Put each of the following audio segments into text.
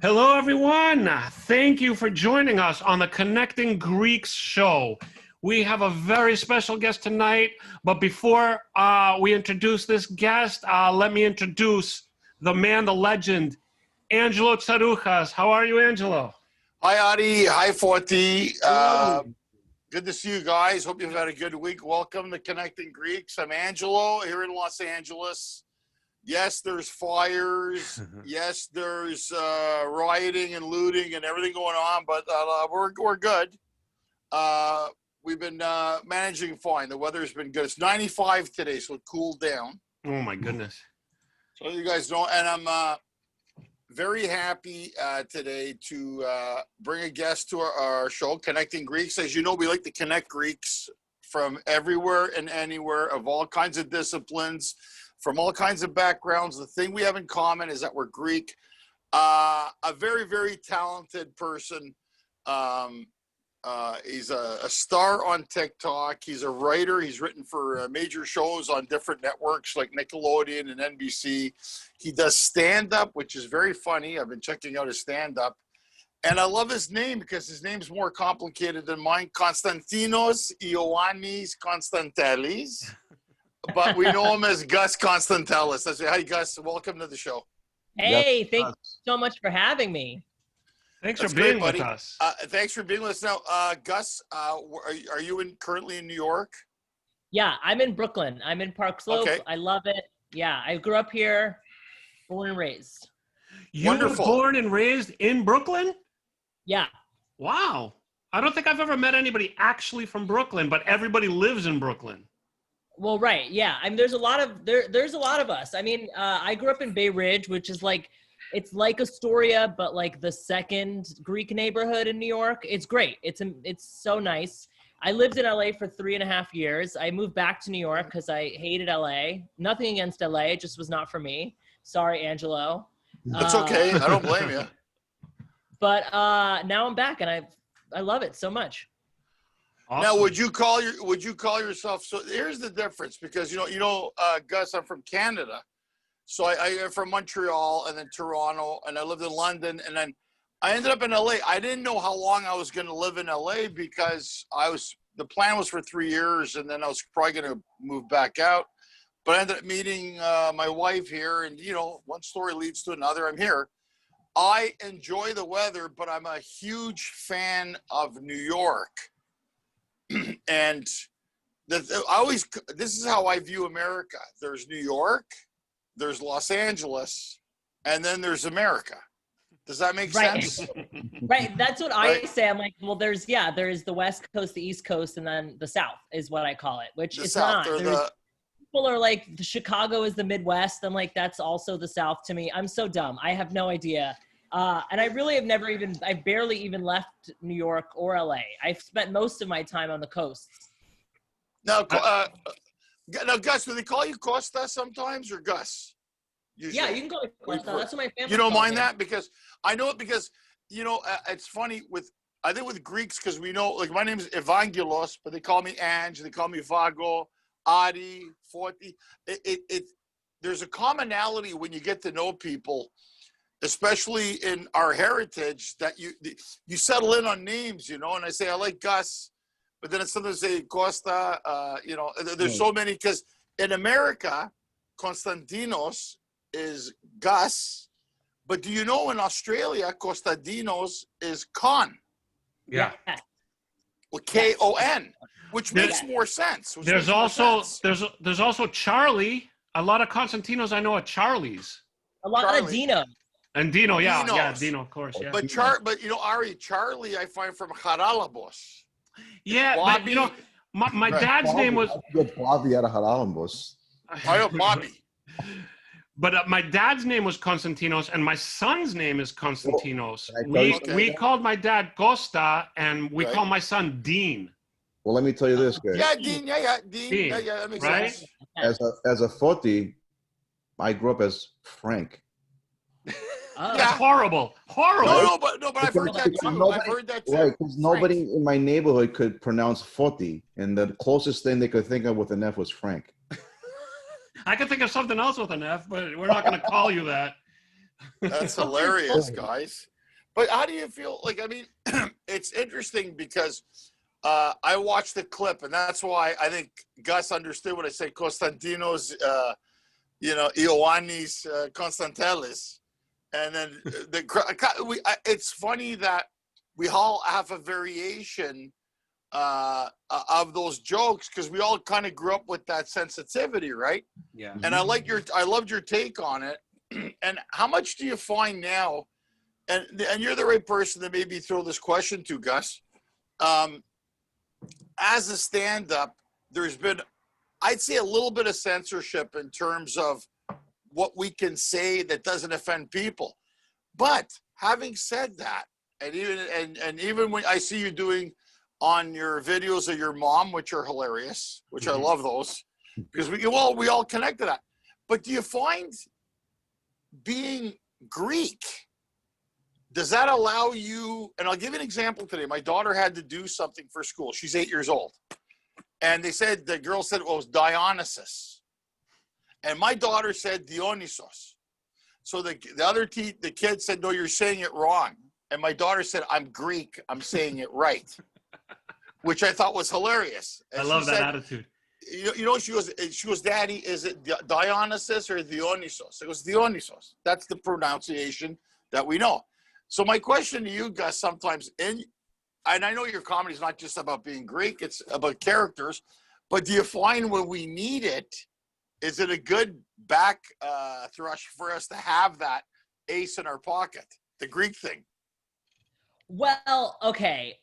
Hello, everyone. Thank you for joining us on the Connecting Greeks show. We have a very special guest tonight, but before we introduce this guest, let me introduce the man, the legend, Angelo Tsarouchas. How are you, Angelo? Hi, Adi. Hi, Forti. Good to see you guys. Hope you've had a good week. Welcome to Connecting Greeks. I'm Angelo here in Los Angeles. Yes, there's fires. Yes, there's rioting and looting and everything going on, but we're good. We've been managing fine. The weather's been good. It's 95 today, so it cooled down. Oh, my goodness. So you guys know, and I'm very happy today to bring a guest to our show, Connecting Greeks. As you know, we like to connect Greeks from everywhere and anywhere of all kinds of disciplines, from all kinds of backgrounds. The thing we have in common is that we're Greek. A very, very talented person. He's a star on TikTok. He's a writer. He's written for major shows on different networks like Nickelodeon and NBC. He does stand-up, which is very funny. I've been checking out his stand-up. And I love his name because his name's more complicated than mine. Konstantinos Ioannis Constantellis. But we know him as Gus Constantellis. That's right. Hi, Gus. Welcome to the show. Hey, thanks so much for having me. Thanks for being with us. Thanks for being with us. Now, Gus, are you currently in New York? Yeah, I'm in Brooklyn. I'm in Park Slope. Okay. I love it. Yeah, I grew up here, born and raised. You were born and raised in Brooklyn? Yeah. Wow. I don't think I've ever met anybody actually from Brooklyn, but everybody lives in Brooklyn. Well, right. Yeah. I mean, there's a lot of us. I mean, I grew up in Bay Ridge, which is like, it's like Astoria, but like the second Greek neighborhood in New York. It's great. It's so nice. I lived in LA for 3.5 years. I moved back to New York because I hated LA. Nothing against LA. It just was not for me. Sorry, Angelo. That's okay. I don't blame you. But now I'm back and I love it so much. Awesome. Now, would you call yourself? So here's the difference, because you know, Gus, I'm from Canada, so I'm from Montreal and then Toronto, and I lived in London, and then I ended up in LA. I didn't know how long I was going to live in LA because the plan was for 3 years, and then I was probably going to move back out. But I ended up meeting my wife here, and one story leads to another. I'm here. I enjoy the weather, but I'm a huge fan of New York. And this is how I view America. There's New York, there's Los Angeles, and then there's America. Does that make sense? Right. That's what I say. I'm like, well, there's the West Coast, the East Coast, and then the South is what I call it, which is not. People are like, Chicago is the Midwest. I'm like, that's also the South to me. I'm so dumb. I have no idea. And I really have I barely even left New York or LA. I've spent most of my time on the coasts. Now, Gus, do they call you Costa sometimes, or Gus? Usually? Yeah, you can call me Costa. That's what my family. You don't mind that? Because I know it, because it's funny I think with Greeks, because we know, like, my name is Evangelos, but they call me Ange, they call me Vago, Adi, Forti. There's a commonality when you get to know people, especially in our heritage, that you settle in on names, and I say, I like Gus, but then it's sometimes say Costa, there's so many, because in America, Konstantinos is Gus, but do you know in Australia, Konstantinos is Con? Yeah. Well, K-O-N, which makes more sense. There's also Charlie. A lot of Konstantinos I know are Charlies. A lot of Dino. And Dino, yeah, Dino, of course, yeah. But Ari, Charlie, I find from Haralambos. Yeah, Bobby, but my dad's name was Bobby out of Haralambos. Bobby. But my dad's name was Konstantinos, and my son's name is Konstantinos. We called my dad Costa, and we call my son Dean. Well, let me tell you this, guys. Yeah, Dean. Dean. Yeah, that makes sense. As a Forti, I grew up as Frank. That's horrible. No, but I've heard that too. Right, because nobody in my neighborhood could pronounce Forti, and the closest thing they could think of with an F was Frank. I could think of something else with an F, but we're not going to call you that. That's hilarious, guys. But how do you feel? Like, I mean, it's interesting because I watched the clip, and that's why I think Gus understood what I said. Constantino's, Ioannis Constantellis, and then it's funny that we all have a variation of those jokes because we all kind of grew up with that sensitivity, right? Yeah. And I loved your take on it. And how much do you find now? And you're the right person to maybe throw this question to, Gus. As a stand-up, there's been, I'd say, a little bit of censorship in terms of what we can say that doesn't offend people. But having said that, and even when I see you doing on your videos of your mom, which are hilarious, which I love those, because we all connect to that. But do you find being Greek, does that allow you, and I'll give you an example today. My daughter had to do something for school. She's 8 years old. And the girl said it was Dionysus. And my daughter said Dionysos. So the kid said, no, you're saying it wrong. And my daughter said, I'm Greek, I'm saying it right. Which I thought was hilarious. And I love that attitude. She goes, Daddy, is it Dionysus or Dionysos? It goes, Dionysos. That's the pronunciation that we know. So my question to you, Gus, sometimes, and I know your comedy is not just about being Greek, it's about characters, but do you find when we need it, is it a good back thrust for us to have that ace in our pocket, the Greek thing? Well, okay.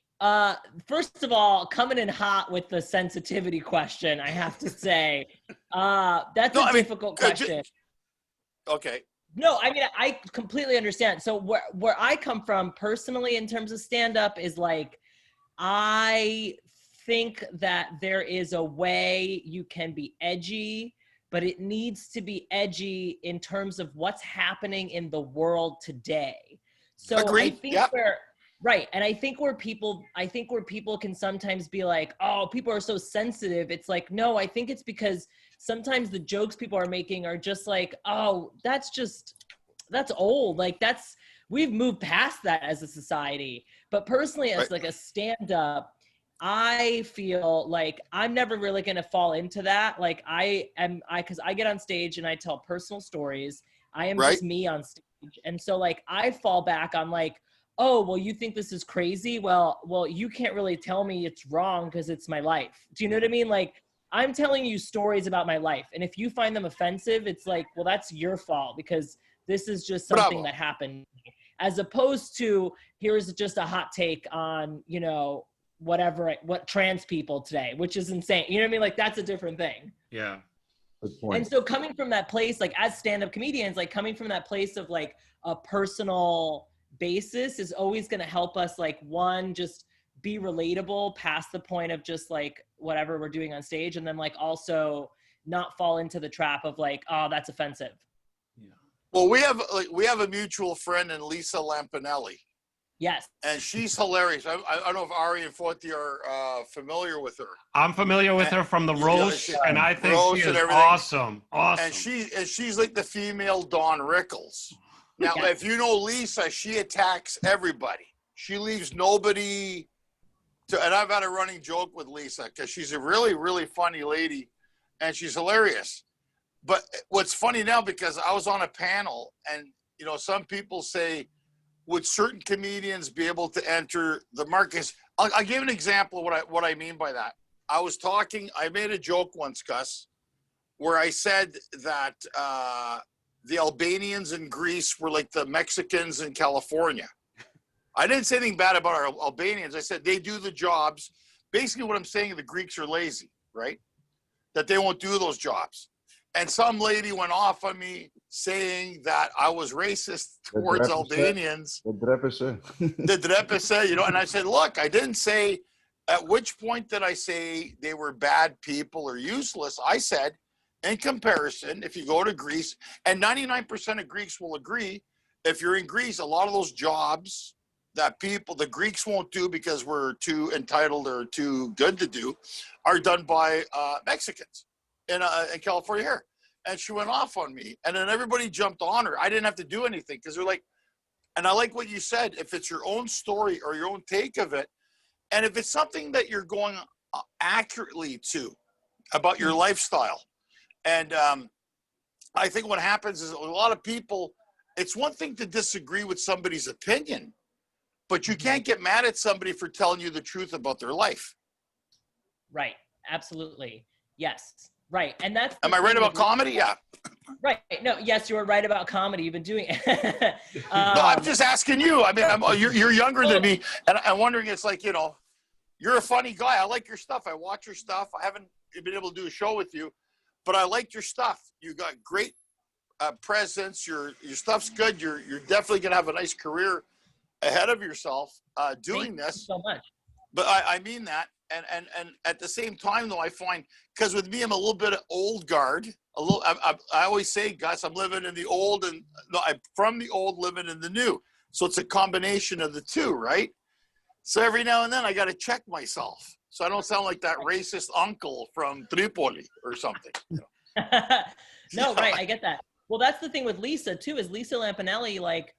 First of all, coming in hot with the sensitivity question, I have to say, that's a difficult question. Okay. No, I mean, I completely understand. So where I come from personally in terms of stand-up is like, I think that there is a way you can be edgy, but it needs to be edgy in terms of what's happening in the world today. So agreed. I think Yep. Right. And I think where people can sometimes be like, oh, people are so sensitive. It's like, no, I think it's because sometimes the jokes people are making are just like, oh, that's old. Like we've moved past that as a society. But personally, as like a stand-up, I feel like I'm never really going to fall into that. Like because I get on stage and I tell personal stories. I am just me on stage. And so like, I fall back on like, oh, well, you think this is crazy? Well, you can't really tell me it's wrong because it's my life. Do you know what I mean? Like, I'm telling you stories about my life. And if you find them offensive, it's like, well, that's your fault because this is just something that happened. As opposed to, here's just a hot take on, what trans people today, which is insane. You know what I mean? Like, that's a different thing. Yeah. Good point. And so coming from that place, like as stand-up comedians, like coming from that place of like a personal basis is always going to help us, like, one, just be relatable past the point of just like whatever we're doing on stage, and then like also not fall into the trap of like, oh, that's offensive. Yeah. Well, we have a mutual friend in Lisa Lampanelli. Yes. And she's hilarious. I don't know if Ari and Forti are familiar with her. I'm familiar with her from the roast, and I think she is awesome. Awesome. And she's like the female Dawn Rickles. Now, if you know Lisa, she attacks everybody. She leaves nobody to, and I've had a running joke with Lisa because she's a really, really funny lady and she's hilarious. But what's funny now, because I was on a panel and, some people say, would certain comedians be able to enter the market? I'll give an example of what I mean by that. I made a joke once, Gus, where I said that, the Albanians in Greece were like the Mexicans in California. I didn't say anything bad about our Albanians. I said they do the jobs. Basically what I'm saying, the Greeks are lazy, right? That they won't do those jobs. And some lady went off on me saying that I was racist towards Albanians. The drepese, and I said, look, I didn't say, at which point did I say they were bad people or useless? I said, in comparison, if you go to Greece, and 99% of Greeks will agree, if you're in Greece, a lot of those jobs that the Greeks won't do because we're too entitled or too good to do, are done by Mexicans in California here. and she went off on me. And then everybody jumped on her. I didn't have to do anything because they're like, and I like what you said, if it's your own story or your own take of it, and if it's something that you're going accurately to about your lifestyle. And I think what happens is a lot of people, it's one thing to disagree with somebody's opinion, but you can't get mad at somebody for telling you the truth about their life. Right. Absolutely. Yes. Right. And that's. Am I right about comedy? Yeah. Right. No, yes, you were right about comedy. You've been doing it. No, I'm just asking you. I mean, you're younger than me, and I'm wondering, it's like, you know, you're a funny guy. I like your stuff. I watch your stuff. I haven't been able to do a show with you, but I liked your stuff. You got great presence. Your stuff's good. You're definitely going to have a nice career ahead of yourself doing this. Thank you so much. But I mean that. And at the same time, though, I find, because with me, I'm a little bit of old guard. I always say, Gus, I'm living in the old, and no, I'm from the old, living in the new. So it's a combination of the two, right? So every now and then, I got to check myself, so I don't sound like that racist uncle from Tripoli or something. You know? No, right, I get that. Well, that's the thing with Lisa too. Is Lisa Lampanelli, like,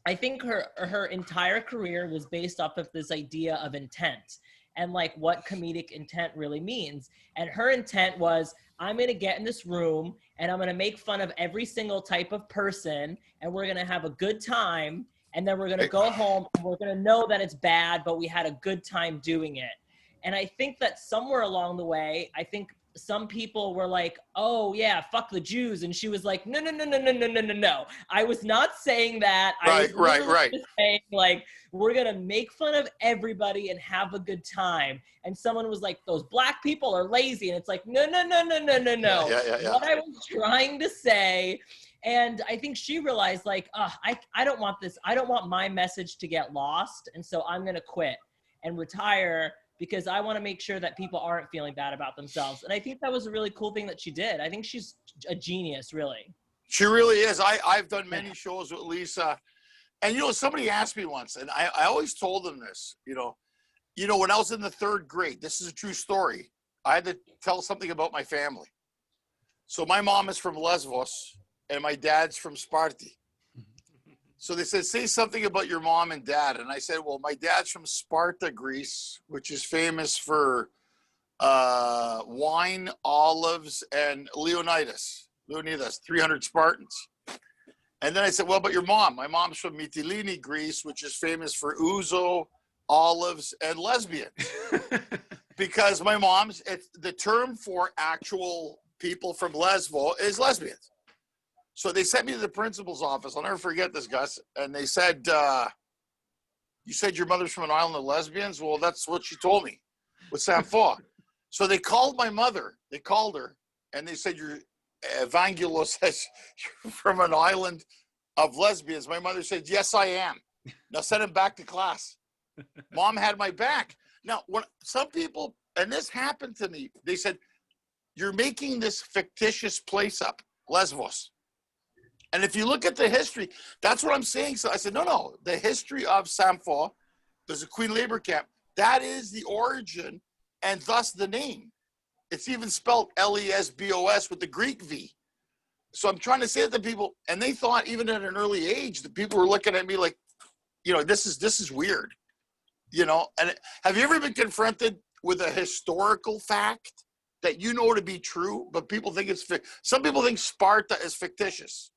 I think her entire career was based off of this idea of intent. And like what comedic intent really means. And her intent was, I'm gonna get in this room and I'm gonna make fun of every single type of person, and we're gonna have a good time, and then we're gonna go home and we're gonna know that it's bad, but we had a good time doing it. And I think that somewhere along the way, I think some people were like, oh yeah, fuck the Jews. And she was like, no. I was not saying that. Right. Just saying, like, we're going to make fun of everybody and have a good time. And someone was like, those black people are lazy. And it's like, no. Yeah. What I was trying to say. And I think she realized, like, I don't want this. I don't want my message to get lost. And so I'm going to quit and retire, because I want to make sure that people aren't feeling bad about themselves. And I think that was a really cool thing that she did. I think she's a genius, really. She really is. I've done many shows with Lisa. And, you know, somebody asked me once, and I always told them this, you know, when I was in the 3rd grade, this is a true story, I had to tell something about my family. So my mom is from Lesvos, and my dad's from Sparti. So they said, say something about your mom and dad. And I said, well, my dad's from Sparta, Greece, which is famous for wine, olives, and Leonidas, 300 Spartans. And then I said, well, but your mom. My mom's from Mytilene, Greece, which is famous for ouzo, olives, and lesbians. Because my mom's, the term for actual people from Lesbo is lesbians. So they sent me to the principal's office. I'll never forget this, Gus. And they said, you said your mother's from an island of lesbians? Well, that's what she told me with Saint-Foy. So they called my mother. They called her, and they said, Evangelos says you're from an island of lesbians. My mother said, yes, I am. Now send him back to class. Mom had my back. Now, when some people, and this happened to me, they said, you're making this fictitious place up, Lesbos. And if you look at the history, that's what I'm saying. So I said, no, the history of Saint-Foy, there's a Queen labor camp. That is the origin, and thus the name. It's even spelled Lesbos with the Greek V. So I'm trying to say that to people, and they thought even at an early age, the people were looking at me like, you know, this is weird, you know. And have you ever been confronted with a historical fact that you know to be true, but people think some people think Sparta is fictitious?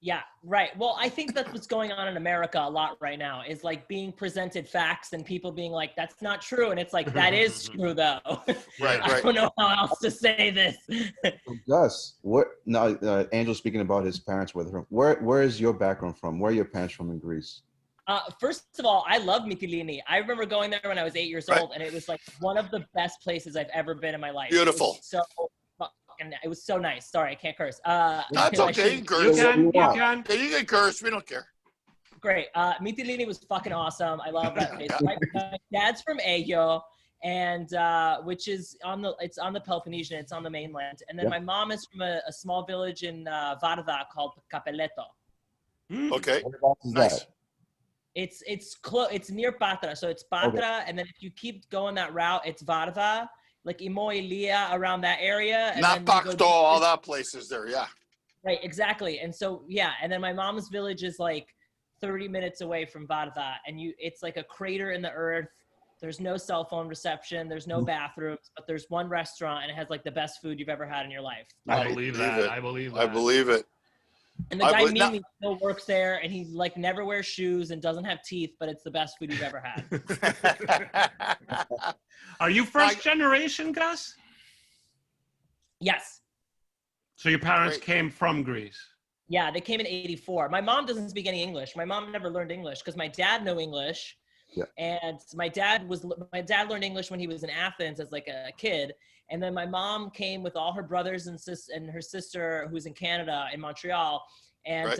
Yeah, right. Well, I think that's what's going on in America a lot right now, is like being presented facts and people being like, that's not true. And it's like, that is true though. Right. I don't know how else to say this. Gus, Angel's speaking about his parents with her. Where is your background from? Where are your parents from in Greece? First of all, I love Mytilene. I remember going there when I was 8 years old, and it was like one of the best places I've ever been in my life. Beautiful. It was so nice. Sorry, I can't curse. That's okay. You can curse. You can. Yeah, you can curse. We don't care. Great. Mytilene was fucking awesome. I love that place. My dad's from Ajo, and which is on the Peloponnesian. It's on the mainland. And then my mom is from a small village in Varda called Capelleto. Okay. Nice. It's near Patra. So it's Patra, and then if you keep going that route, it's Varda. like Imoilia, around that area. And then you go Napakto, all that places there, yeah. Right, exactly. And so, yeah, and then my mom's village is like 30 minutes away from Varda, and it's like a crater in the earth. There's no cell phone reception, there's no bathrooms, but there's one restaurant, and it has like the best food you've ever had in your life. I believe that. I believe that. I believe it. And the guy Mimi still works there, and he like never wears shoes and doesn't have teeth, but it's the best food you've ever had. Are you first generation, Gus? Yes. So your parents came from Greece? Yeah, they came in '84. My mom doesn't speak any English. My mom never learned English because my dad knew English. Yeah. And my dad learned English when he was in Athens as like a kid. And then my mom came with all her brothers and her sister who's in Canada, in Montreal. And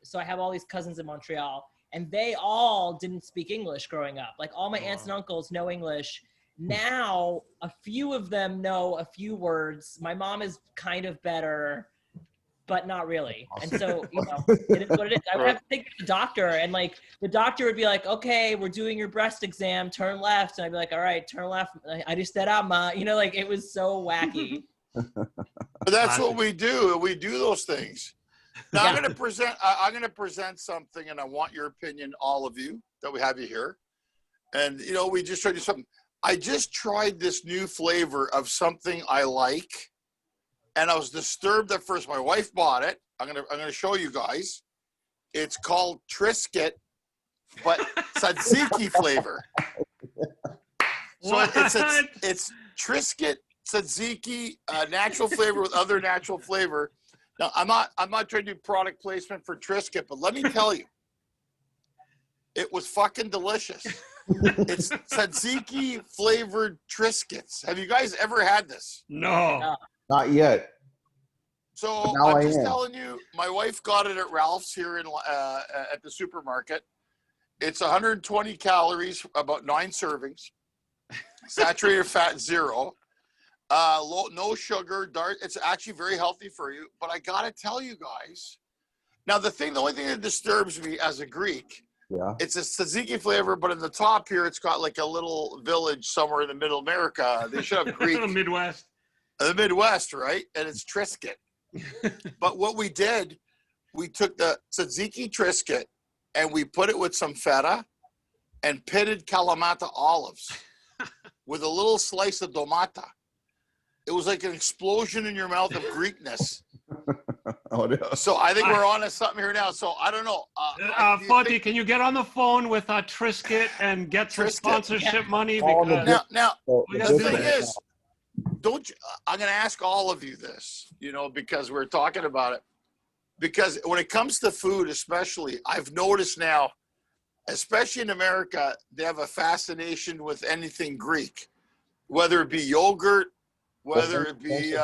so I have all these cousins in Montreal, and they all didn't speak English growing up. Like all my aunts and uncles know English. Now, a few of them know a few words. My mom is kind of better, but not really. And so, you know, it is what it is. I would have to take it to the doctor, and like the doctor would be like, okay, we're doing your breast exam, turn left. And I'd be like, all right, turn left. You know, like it was so wacky. But that's what we do. We do those things. Now I'm going to present something, and I want your opinion, all of you that we have you here. And, you know, we just tried to do something. I just tried this new flavor of something I like, and I was disturbed at first. My wife bought it. I'm gonna show you guys. It's called Triscuit, but tzatziki flavor. So it's Triscuit tzatziki, natural flavor with other natural flavor. Now I'm not trying to do product placement for Triscuit, but let me tell you, it was fucking delicious. It's tzatziki flavored Triscuits. Have you guys ever had this? No. Not yet. So I'm just telling you, my wife got it at Ralph's here in at the supermarket. It's 120 calories, about 9 servings, saturated fat 0, no sugar, it's actually very healthy for you. But I gotta tell you guys, now the only thing that disturbs me as a Greek, it's a tzatziki flavor, but in the top here, it's got like a little village somewhere in the middle America. They should have Greek. Midwest. The Midwest, right? And it's Triscuit. But what we did, we took the tzatziki Triscuit and we put it with some feta and pitted Kalamata olives with a little slice of domata. It was like an explosion in your mouth of Greekness. So I think we're on to something here now. So I don't know. Foti, can you get on the phone with Triscuit and get some sponsorship money? Because now the thing is, I'm going to ask all of you this, you know, because we're talking about it. Because when it comes to food, especially, I've noticed now, especially in America, they have a fascination with anything Greek, whether it be yogurt, whether it be,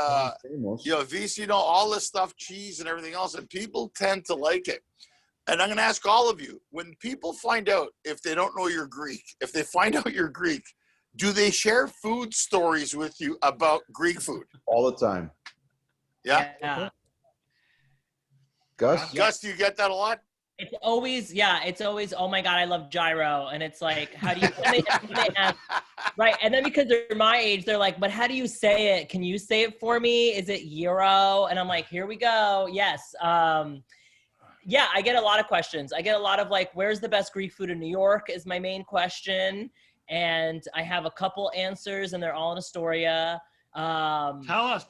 all this stuff, cheese and everything else, and people tend to like it. And I'm going to ask all of you, when people find out, if they don't know you're Greek, if they find out you're Greek, do they share food stories with you about Greek food? All the time. Yeah. Gus, do you get that a lot? It's always, oh my God, I love gyro. And it's like, how do you, right. And then because they're my age, they're like, but how do you say it? Can you say it for me? Is it gyro? And I'm like, here we go. Yes. Yeah, I get a lot of questions. I get a lot of like, where's the best Greek food in New York is my main question. And I have a couple answers and they're all in Astoria. Tell us.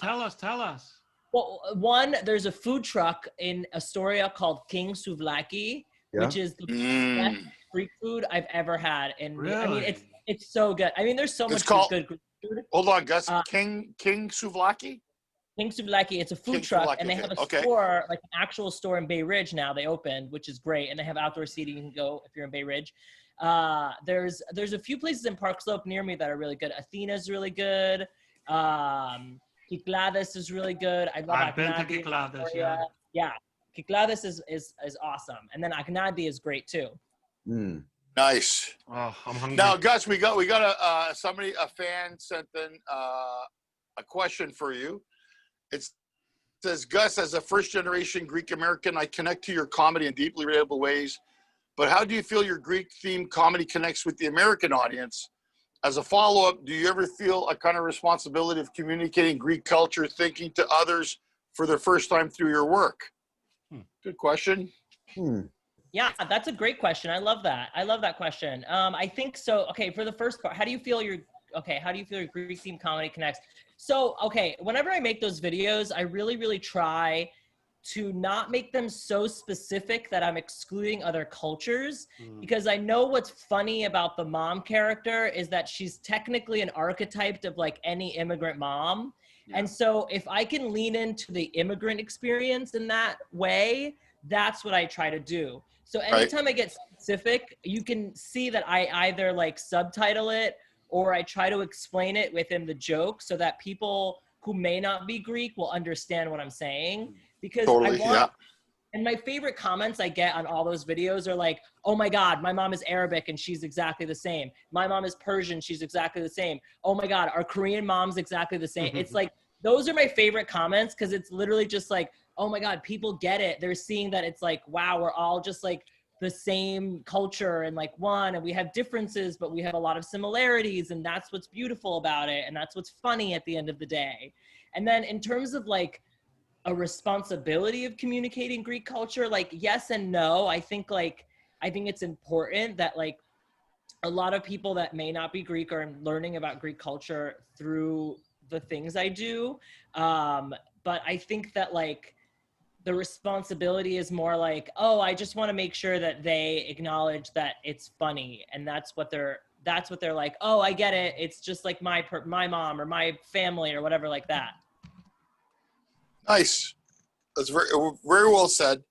Well, one, there's a food truck in Astoria called King Souvlaki, which is the best Greek food I've ever had. And really? I mean, it's so good. I mean, there's so much good Greek food. Hold on, Gus. King Souvlaki? King Souvlaki, it's a food truck, and they have a store, like an actual store in Bay Ridge now. They opened, which is great, and they have outdoor seating. You can go if you're in Bay Ridge. There's a few places in Park Slope near me that are really good. Athena's really good. Kyklades is really good. I've been to Kyklades. Yeah. Kyklades is awesome, and then Agnadi is great too. Nice. Oh, I'm hungry. Now, Gus, we got a fan sent in a question for you. It says, Gus, as a first-generation Greek American, I connect to your comedy in deeply relatable ways. But how do you feel your Greek-themed comedy connects with the American audience? as a follow-up, do you ever feel a kind of responsibility of communicating Greek culture, thinking to others for the first time through your work? Good question. Yeah, that's a great question. I love that. I love that question. I think so. Okay, for the first part, how do you feel your Greek theme comedy connects? So, okay, whenever I make those videos, I really try to not make them so specific that I'm excluding other cultures, because I know what's funny about the mom character is that she's technically an archetype of like any immigrant mom. Yeah. And so if I can lean into the immigrant experience in that way, that's what I try to do. So anytime I get specific, you can see that I either like subtitle it or I try to explain it within the joke so that people who may not be Greek will understand what I'm saying. Because and my favorite comments I get on all those videos are like, oh my God, my mom is Arabic and she's exactly the same. My mom is Persian, she's exactly the same. Oh my God, our Korean mom's exactly the same. It's like, those are my favorite comments because it's literally just like, oh my God, people get it. They're seeing that it's like, wow, we're all just like the same culture and like one, and we have differences, but we have a lot of similarities, and that's what's beautiful about it. And that's what's funny at the end of the day. And then in terms of like a responsibility of communicating Greek culture, like yes and no. I think it's important that like a lot of people that may not be Greek are learning about Greek culture through the things I do. But I think that like the responsibility is more like, oh, I just want to make sure that they acknowledge that it's funny. And that's what they're like, oh, I get it. It's just like my mom or my family or whatever like that. Nice. That's very, very well said.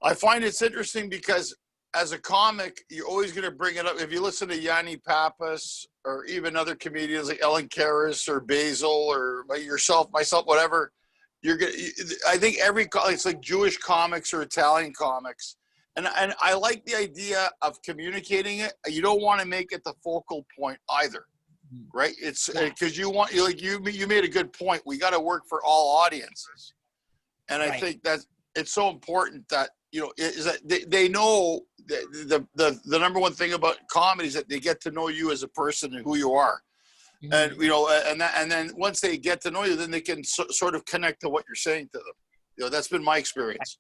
I find it's interesting because as a comic, you're always going to bring it up. If you listen to Yanni Pappas or even other comedians like Ellen Karas or Basil or yourself, myself, whatever, I think it's like Jewish comics or Italian comics. And I like the idea of communicating it. You don't want to make it the focal point either. Right? It's because you made a good point. We got to work for all audiences. And I think that it's so important that, is that they know the number one thing about comedy is that they get to know you as a person and who you are. And, and then once they get to know you, then they can sort of connect to what you're saying to them. That's been my experience.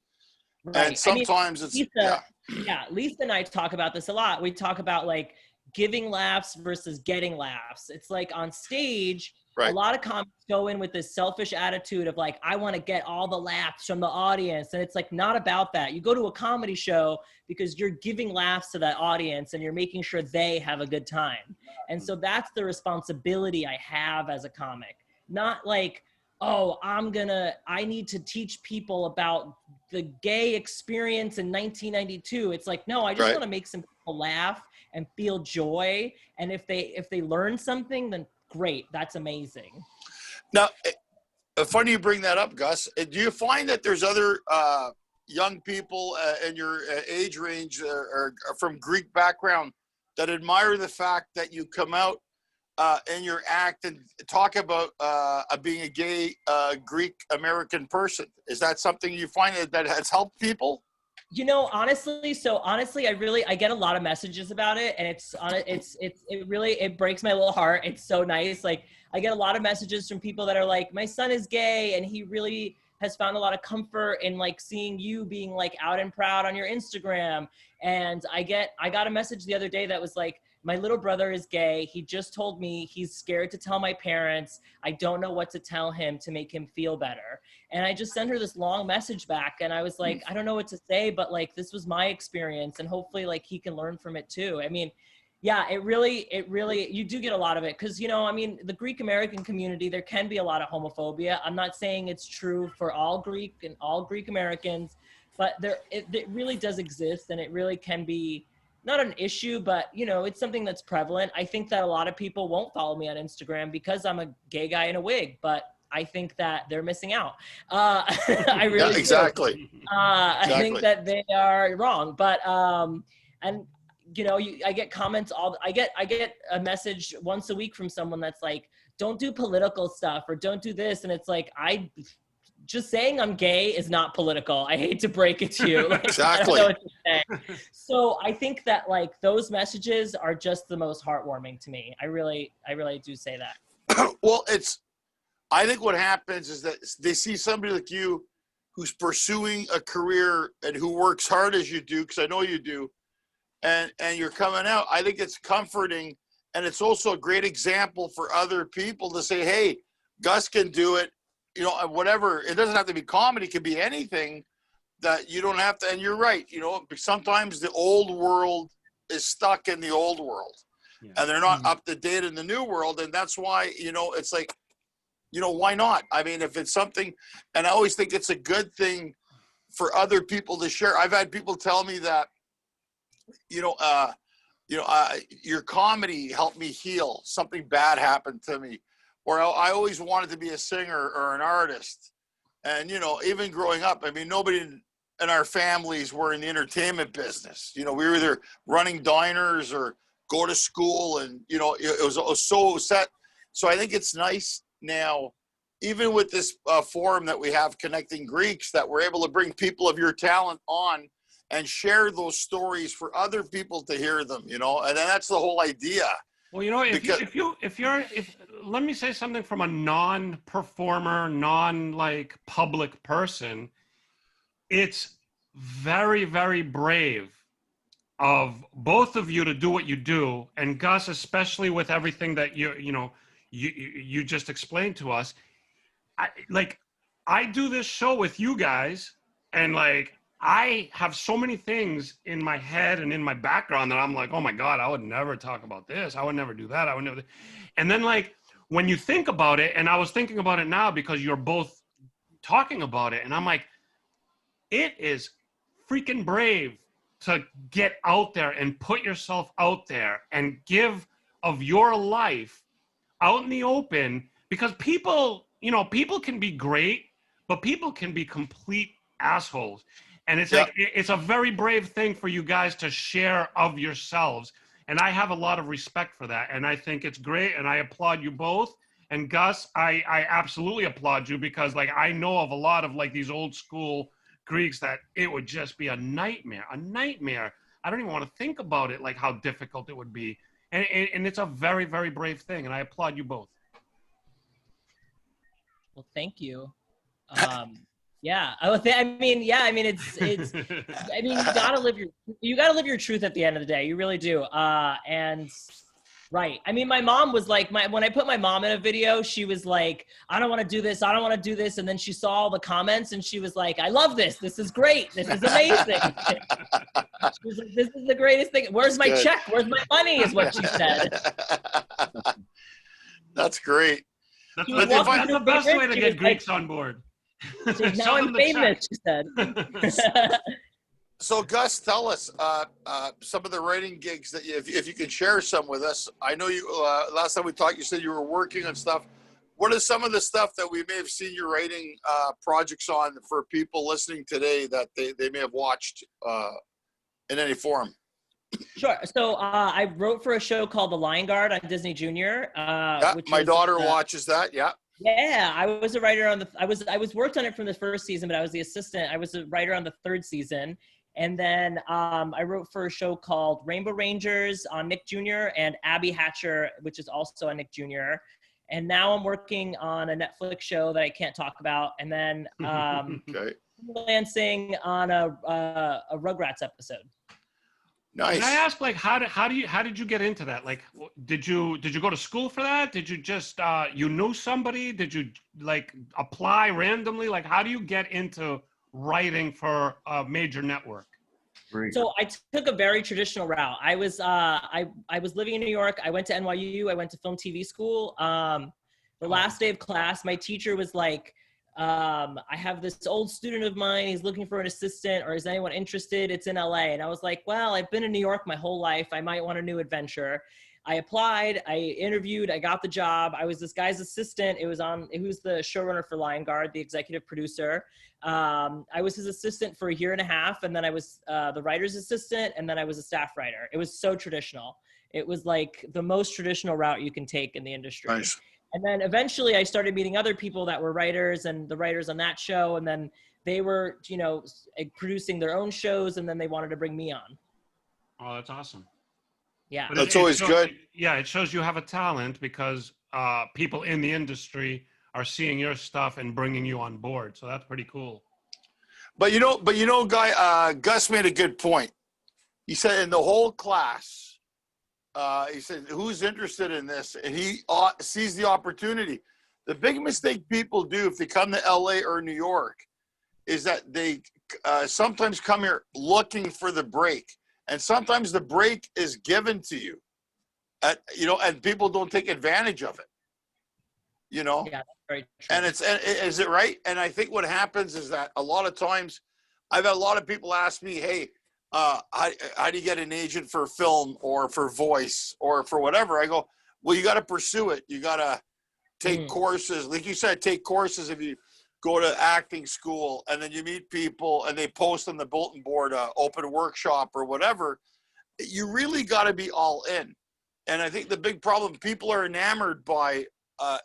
Right. And sometimes Lisa and I talk about this a lot. We talk about like giving laughs versus getting laughs. It's like on stage, a lot of comics go in with this selfish attitude of like, I want to get all the laughs from the audience. And it's like, not about that. You go to a comedy show because you're giving laughs to that audience and you're making sure they have a good time. And so that's the responsibility I have as a comic. Not like, oh, I need to teach people about the gay experience in 1992. It's like, no, I just want to make some people laugh and feel joy. And if they learn something, then great. That's amazing. Now, funny you bring that up, Gus. Do you find that there's other young people in your age range or from Greek background that admire the fact that you come out in your act and talk about being a gay Greek American person? Is that something you find that has helped people? Honestly, I get a lot of messages about it, and it breaks my little heart. It's so nice. Like, I get a lot of messages from people that are like, my son is gay and he really has found a lot of comfort in like seeing you being like out and proud on your Instagram. And I got a message the other day that was like, my little brother is gay. He just told me he's scared to tell my parents. I don't know what to tell him to make him feel better. And I just sent her this long message back. And I was like, I don't know what to say, but like, this was my experience. And hopefully like he can learn from it too. I mean, yeah, it really, you do get a lot of it. Cause the Greek American community, there can be a lot of homophobia. I'm not saying it's true for all Greek and all Greek Americans, but it really does exist. And it really can be not an issue, but it's something that's prevalent. I think that a lot of people won't follow me on Instagram because I'm a gay guy in a wig, but I think that they're missing out. I really exactly. do. I think that they are wrong, but I get comments I get a message once a week from someone that's like, don't do political stuff or don't do this, and it's like, just saying I'm gay is not political. I hate to break it to you. Like, Exactly. I don't know what to say. So I think that like those messages are just the most heartwarming to me. I really do say that. Well, I think what happens is that they see somebody like you who's pursuing a career and who works hard as you do, because I know you do, and you're coming out. I think it's comforting, and it's also a great example for other people to say, hey, Gus can do it, you know, whatever. It doesn't have to be comedy, it can be anything that you don't have to. And you're right, you know, sometimes the old world is stuck in the old world, and they're not up to date in the new world. And that's why, you know, it's like, you know, why not? I mean, if it's something, and I always think it's a good thing for other people to share. I've had people tell me that, your comedy helped me heal. Something bad happened to me. Or I always wanted to be a singer or an artist. And, you know, even growing up, I mean, nobody in our families were in the entertainment business. You know, we were either running diners or go to school, and, you know, it was so set. So I think it's nice now, even with this forum that we have, Connecting Greeks, that we're able to bring people of your talent on and share those stories for other people to hear them, you know, and then that's the whole idea. Well, you know, if let me say something from a non-performer, non-like public person, it's very, very brave of both of you to do what you do, and Gus, especially with everything that you just explained to us. I do this show with you guys, and like I have so many things in my head and in my background that I'm like, oh my God, I would never talk about this. I would never do that. I would never. And then like when you think about it, and I was thinking about it now because you're both talking about it, and I'm like, it is freaking brave to get out there and put yourself out there and give of your life out in the open, because people can be great, but people can be complete assholes. And it's like, it's a very brave thing for you guys to share of yourselves. And I have a lot of respect for that. And I think it's great. And I applaud you both. And Gus, I absolutely applaud you, because like, I know of a lot of like these old school Greeks that it would just be a nightmare. I don't even want to think about it, like how difficult it would be. And it's a very, very brave thing. And I applaud you both. Well, thank you. Yeah, I mean, it's. I mean, you gotta live your truth at the end of the day. You really do. And right. I mean, my mom was like, when I put my mom in a video, she was like, I don't want to do this. I don't want to do this. And then she saw all the comments, and she was like, I love this. This is great. This is amazing. She was like, this is the greatest thing. Where's my check? Where's my money? Is what she said. That's great. That's the best way to get Greeks on board. Now I'm famous, she said. So Gus, tell us some of the writing gigs that if you can share some with us. I know you last time we talked, you said you were working on stuff. What is some of the stuff that we may have seen you writing projects on for people listening today that they may have watched in any form? Sure. So I wrote for a show called The Lion Guard on Disney Junior. Which my daughter watches that. Yeah. Yeah, I was a writer on I was worked on it from the first season, but I was the assistant. I was a writer on the third season. And then I wrote for a show called Rainbow Rangers on Nick Jr. and Abby Hatcher, which is also on Nick Jr. And now I'm working on a Netflix show that I can't talk about. And then freelancing on a Rugrats episode. Nice. Can I ask, like, how did you get into that? Like, did you go to school for that? Did you just you knew somebody? Did you like apply randomly? Like, how do you get into writing for a major network? So I took a very traditional route. I was living in New York. I went to NYU. I went to film TV school. The last day of class, my teacher was like, I have this old student of mine. He's looking for an assistant, or is anyone interested? It's in LA. And I was like, well, I've been in New York my whole life. I might want a new adventure. I applied, I interviewed, I got the job. I was this guy's assistant. He was the showrunner for Lion Guard, the executive producer. I was his assistant for a year and a half. And then I was the writer's assistant. And then I was a staff writer. It was so traditional. It was like the most traditional route you can take in the industry. Nice. And then eventually I started meeting other people that were writers and the writers on that show. And then they were, you know, producing their own shows, and then they wanted to bring me on. Oh, that's awesome. Yeah. But That's always good. Yeah, it shows you have a talent because people in the industry are seeing your stuff and bringing you on board. So that's pretty cool. But you know, Gus made a good point. He said in the whole class, he said, who's interested in this? And he sees the opportunity. The big mistake people do if they come to LA or New York is that they sometimes come here looking for the break. And sometimes the break is given to you, and people don't take advantage of it, you know? Yeah, that's very true. And is it right? And I think what happens is that a lot of times I've had a lot of people ask me, hey, how do you get an agent for film or for voice or for whatever? I go, well, you got to pursue it. You got to take courses. Like you said, take courses if you go to acting school, and then you meet people and they post on the bulletin board, open workshop or whatever. You really got to be all in. And I think the big problem, people are enamored by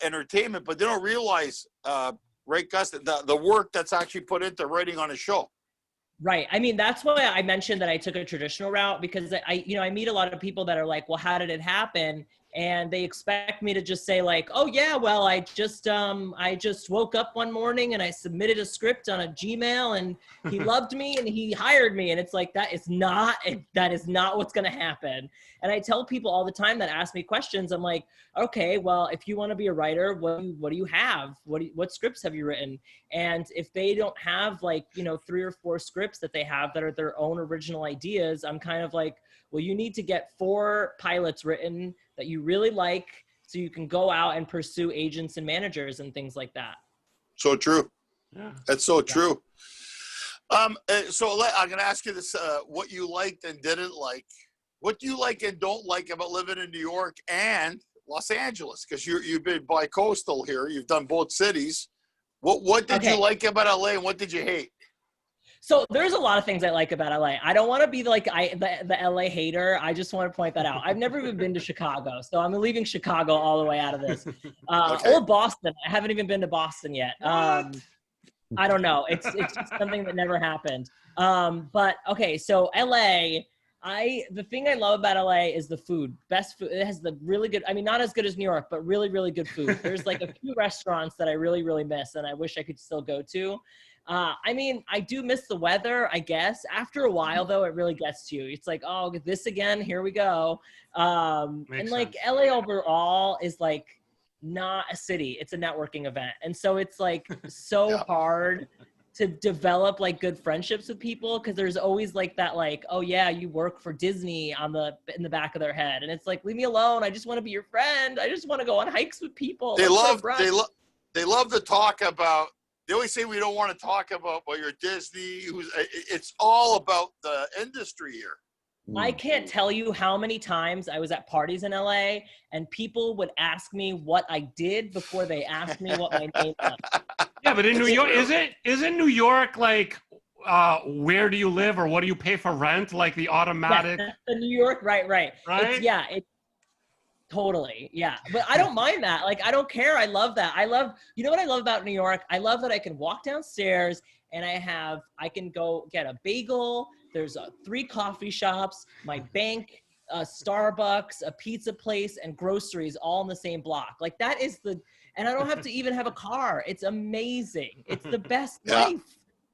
entertainment, but they don't realize, right, Gus, the work that's actually put into writing on a show. Right. I mean, that's why I mentioned that I took a traditional route, because I meet a lot of people that are like, well, how did it happen? And they expect me to just say like, oh yeah, well, I just woke up one morning and I submitted a script on a Gmail and he loved me and he hired me. And it's like, that is not what's going to happen. And I tell people all the time that ask me questions, I'm like, okay, well, if you want to be a writer, what do you have? What scripts have you written? And if they don't have like, 3 or 4 scripts that they have that are their own original ideas, I'm kind of like, well, you need to get 4 pilots written that you really like so you can go out and pursue agents and managers and things like that. So true. Yeah. That's so true. So I'm going to ask you this, what you liked and didn't like. What do you like and don't like about living in New York and Los Angeles? Because you've been bi-coastal here. You've done both cities. What did you like about LA and what did you hate? So there's a lot of things I like about LA. I don't want to be like the LA hater. I just want to point that out. I've never even been to Chicago, so I'm leaving Chicago all the way out of this. Or Boston. I haven't even been to Boston yet. I don't know. It's just something that never happened. But okay, so LA. The thing I love about LA is the food. Best food. It has the really good, I mean, not as good as New York, but really, really good food. There's like a few restaurants that I really, really miss and I wish I could still go to. I mean, I do miss the weather, I guess. After a while, though, it really gets to you. It's like, oh, this again, here we go. And like sense. LA overall is like not a city. It's a networking event. And so it's like so hard to develop like good friendships with people, because there's always like that, like, oh yeah, you work for Disney in the back of their head, and it's like, leave me alone. I just want to be your friend. I just want to go on hikes with people. They love to talk about. They always say we don't want to talk about, well, you're Disney. It's all about the industry here. I can't tell you how many times I was at parties in LA and people would ask me what I did before they asked me what my name was. Yeah, but in New York, isn't New York like, where do you live or what do you pay for rent? Like the automatic. Yeah, the New York, right. Right? It's totally. Yeah. But I don't mind that. Like, I don't care. I love that. You know what I love about New York? I love that I can walk downstairs and I can go get a bagel. There's 3 coffee shops, my bank, Starbucks, a pizza place, and groceries all in the same block. Like that is and I don't have to even have a car. It's amazing. It's the best life.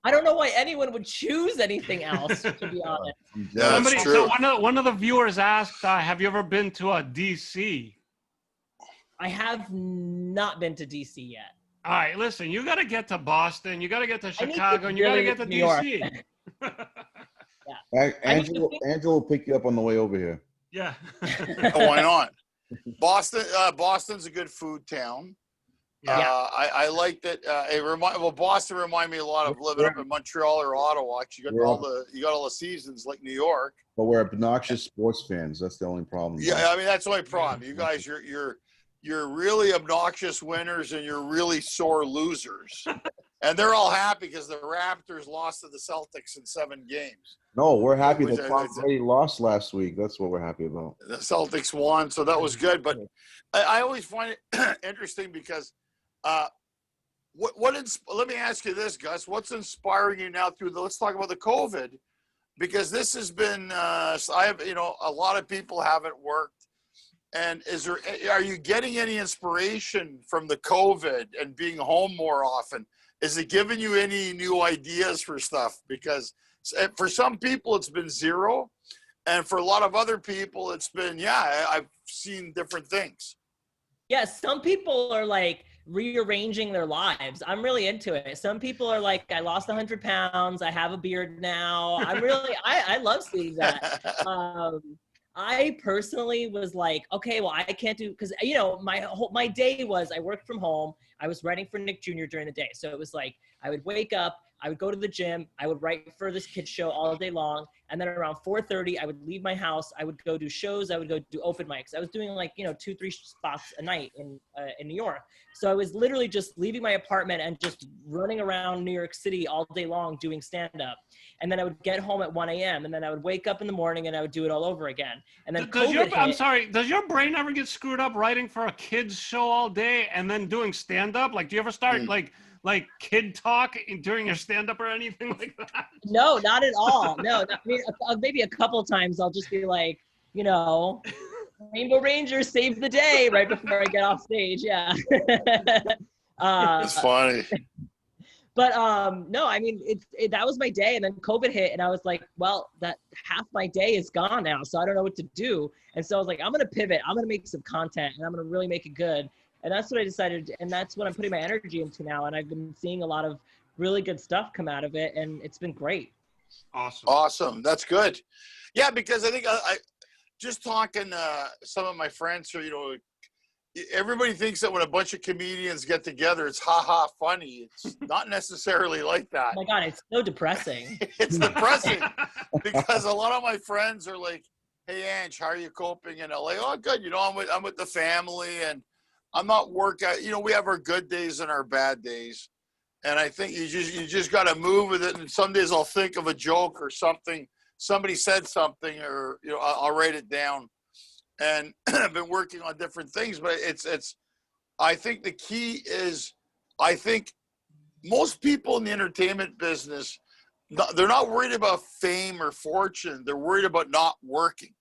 I don't know why anyone would choose anything else, to be honest. Yeah, that's true. So one of the viewers asked, have you ever been to a DC? I have not been to DC yet. All right, listen, you got to get to Boston, you got to get to Chicago, and you got to get to New York. DC. Angela will pick you up on the way over here. Yeah. Why not? Boston's a good food town. Yeah. I like that. Boston reminded me a lot of living up in Montreal or Ottawa. You got all the seasons like New York. But we're obnoxious sports fans. That's the only problem. Yeah, I mean that's the only problem. You guys, you're really obnoxious winners and you're really sore losers. And they're all happy because the Raptors lost to the Celtics in 7 games. No, we're happy Which that Tom Brady lost last week. That's what we're happy about. The Celtics won, so that was good. But I always find it interesting because let me ask you this, Gus. What's inspiring you now let's talk about the COVID, because this has been, a lot of people haven't worked. And are you getting any inspiration from the COVID and being home more often? Is it giving you any new ideas for stuff? Because for some people, it's been zero. And for a lot of other people, it's been, I've seen different things. Yeah, some people are like rearranging their lives. I'm really into it. Some people are like, I lost 100 pounds. I have a beard now. I love seeing that. I personally was like, okay, well, I can't do, because, my day was, I worked from home. I was writing for Nick Jr. during the day. So it was like, I would wake up, I would go to the gym, I would write for this kid's show all day long. And then around 4:30, I would leave my house. I would go do shows. I would go do open mics. I was doing 2-3 spots a night in New York. So I was literally just leaving my apartment and just running around New York City all day long doing stand-up. And then I would get home at 1 a.m. and then I would wake up in the morning and I would do it all over again. And then I'm sorry, does your brain ever get screwed up writing for a kid's show all day and then doing stand-up? Like, do you ever start like kid talk during your stand-up or anything like that? No, not at all. No, maybe a couple times I'll just be like, Rainbow Rangers saved the day right before I get off stage. Yeah. It's funny. But no, I mean, that was my day, and then COVID hit, and I was like, well, that half my day is gone now, so I don't know what to do. And so I was like, I'm gonna pivot. I'm gonna make some content, and I'm gonna really make it good. And that's what I decided, and that's what I'm putting my energy into now. And I've been seeing a lot of really good stuff come out of it, and it's been great. Awesome. That's good. Yeah, because I think I just talking to some of my friends, everybody thinks that when a bunch of comedians get together, it's ha-ha funny. It's not necessarily like that. Oh my God, it's so depressing. It's depressing because a lot of my friends are like, hey, Ange, how are you coping in LA? Oh, good. I'm with the family and I'm not working. We have our good days and our bad days. And I think you just got to move with it. And some days I'll think of a joke or something. Somebody said something or, I'll write it down. And I've been working on different things, but I think the key is, I think most people in the entertainment business, they're not worried about fame or fortune. They're worried about not working.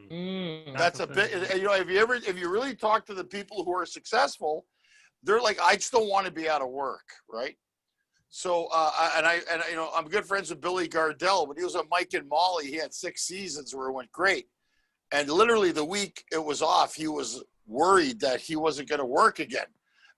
That's a bit, if you really talk to the people who are successful, they're like, I just don't want to be out of work. Right. So, I'm good friends with Billy Gardell. When he was on Mike and Molly, he had 6 seasons where it went great. And literally the week it was off, he was worried that he wasn't going to work again.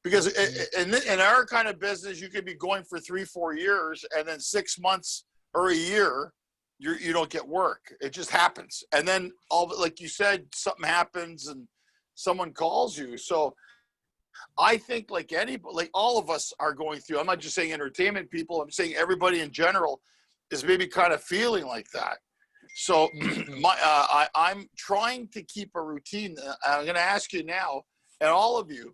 Because in our kind of business, you could be going for 3-4 years, and then 6 months or a year, you don't get work. It just happens. And then, like you said, something happens and someone calls you. So I think like all of us are going through, I'm not just saying entertainment people, I'm saying everybody in general is maybe kind of feeling like that. So I'm trying to keep a routine. I'm going to ask you now, and all of you,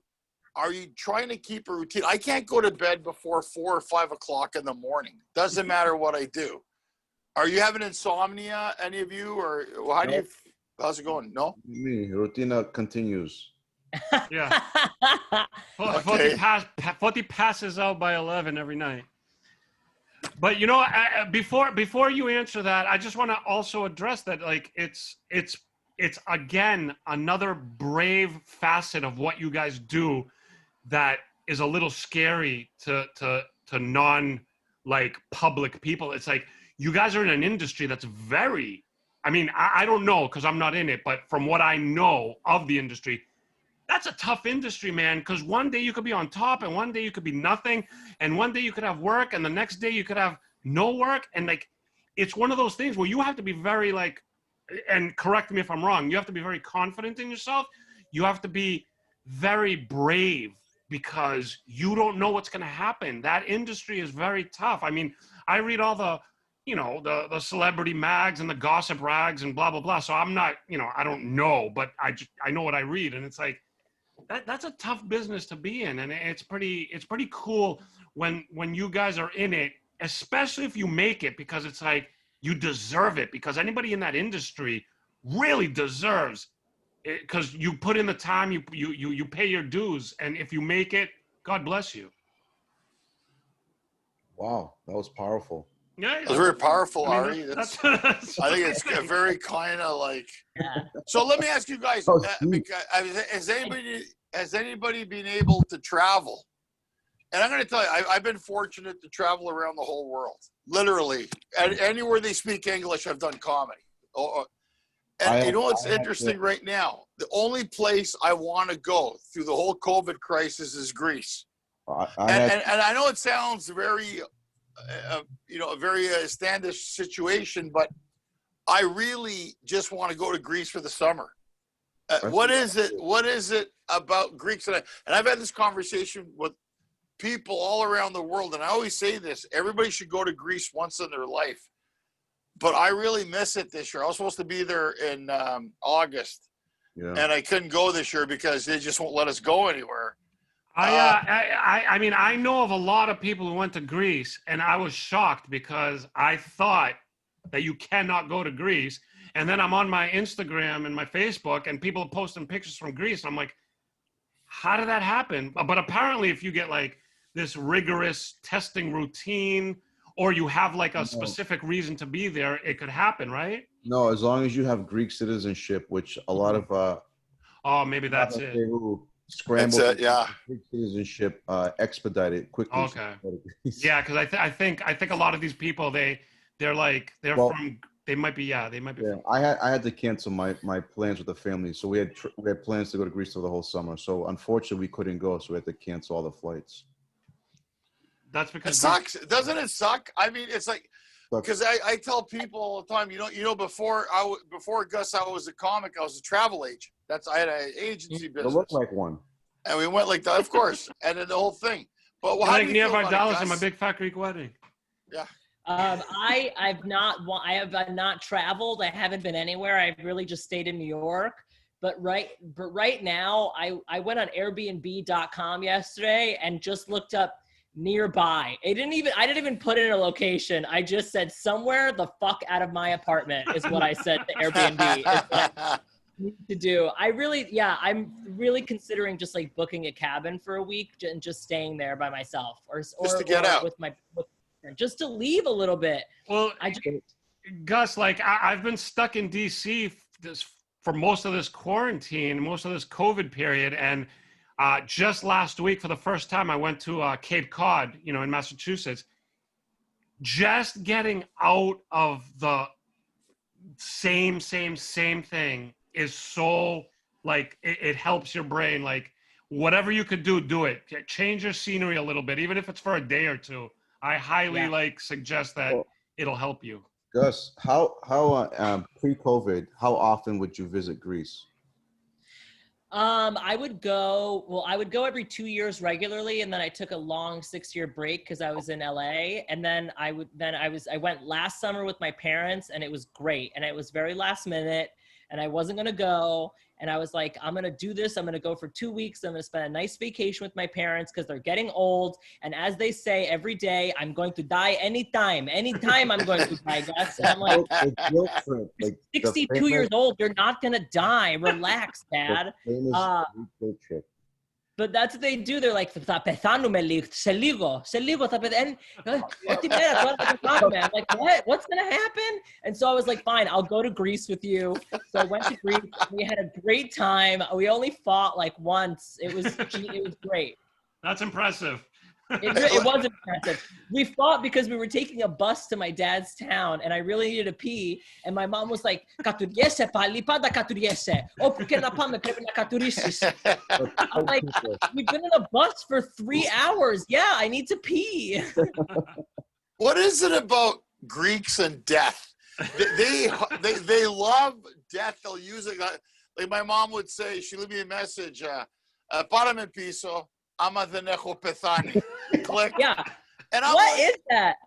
are you trying to keep a routine? I can't go to bed before 4 or 5 o'clock in the morning. Doesn't matter what I do. Are you having insomnia, any of you, or how's it going? No? Me, routine continues. Yeah. Okay. Foti passes out by 11 every night. But before you answer that, I just want to also address that, like, it's again another brave facet of what you guys do that is a little scary to non like public people. It's like you guys are in an industry that's very, I don't know because I'm not in it, but from what I know of the industry, that's a tough industry, man, because one day you could be on top and one day you could be nothing, and one day you could have work and the next day you could have no work. And like, it's one of those things where you have to be very like, and correct me if I'm wrong, you have to be very confident in yourself. You have to be very brave because you don't know what's going to happen. That industry is very tough. I read all the, the celebrity mags and the gossip rags and blah, blah, blah. So I'm not, I don't know, but I know what I read. And it's like, that's a tough business to be in. And it's pretty cool when you guys are in it, especially if you make it, because it's like you deserve it, because anybody in that industry really deserves it, because you put in the time, you pay your dues, and if you make it, God bless you. Wow, that was powerful. Yeah, It's very powerful, I mean, Ari. that's I think it's very kind of like. Yeah. So let me ask you guys: Oh, sweet. has anybody been able to travel? And I'm going to tell you, I've been fortunate to travel around the whole world, literally. And anywhere they speak English, I've done comedy. And you know what's interesting right now? The only place I want to go through the whole COVID crisis is Greece. And I know it sounds very, a very standish situation, but I really just want to go to Greece for the summer. What is it? What is it about Greeks? And I've had this conversation with people all around the world, and I always say this: everybody should go to Greece once in their life. But I really miss it this year. I was supposed to be there in August, and I couldn't go this year because they just won't let us go anywhere. I mean, I know of a lot of people who went to Greece, and I was shocked because I thought that you cannot go to Greece. And then I'm on my Instagram and my Facebook, and people are posting pictures from Greece. And I'm like, how did that happen? But apparently, if you get like this rigorous testing routine, or you have like a specific reason to be there, it could happen, right? No, as long as you have Greek citizenship, which a lot of oh, maybe that's it. Who scramble Greek citizenship expedited quickly. Okay. Yeah, because I think a lot of these people they might be. Yeah. I had to cancel my plans with the family, so we had plans to go to Greece for the whole summer. So unfortunately, we couldn't go, so we had to cancel all the flights. That's because it sucks. Doesn't it suck? I mean, it's like, because I tell people all the time, before Gus, I was a comic. I was a travel agent. I had an agency business. It looked like one. And we went like that, of course, and then the whole thing. But how do you feel about Dallas in my big fat Greek wedding. Yeah. I have not traveled. I haven't been anywhere. I've really just stayed in New York. But right now, I went on Airbnb.com yesterday and just looked up nearby. I didn't even put in a location. I just said somewhere the fuck out of my apartment is what I said to Airbnb. Is what I need to do. I'm really considering just like booking a cabin for a week and just staying there by myself, or just to get out just to leave a little bit. Well, Gus, like I've been stuck in DC for most of this quarantine, most of this COVID period, and just last week, for the first time, I went to Cape Cod, in Massachusetts. Just getting out of the same thing is so, like, it helps your brain. Like, whatever you could do it. Change your scenery a little bit, even if it's for a day or two. I highly suggest that it'll help you. Gus, how pre-COVID, how often would you visit Greece? I would go every 2 years regularly, and then I took a long 6-year break because I was in LA, and then I went last summer with my parents, and it was great, and it was very last minute, and I wasn't gonna go, and I was like, I'm gonna do this. I'm gonna go for 2 weeks. I'm gonna spend a nice vacation with my parents because they're getting old, and as they say every day, I'm going to die anytime. Anytime I'm going to die, Gus. And I'm like, 62 years old. You're not gonna die. Relax, Dad. But that's what they do. They're like, I'm like, what? What's going to happen? And so I was like, fine, I'll go to Greece with you. So I went to Greece. We had a great time. We only fought like once. It was great. That's impressive. It was impressive. We fought because we were taking a bus to my dad's town, and I really needed to pee. And my mom was like, "Katuriese pa, lipada katuriese. Oh, porque na pa me pepe na katurisis." I'm like, "We've been in a bus for 3 hours. Yeah, I need to pee." What is it about Greeks and death? They love death. They'll use it. Like my mom would say, she leave me a message. Para me piso. Ama the necho pethani. Click. Yeah. And I'm what is that?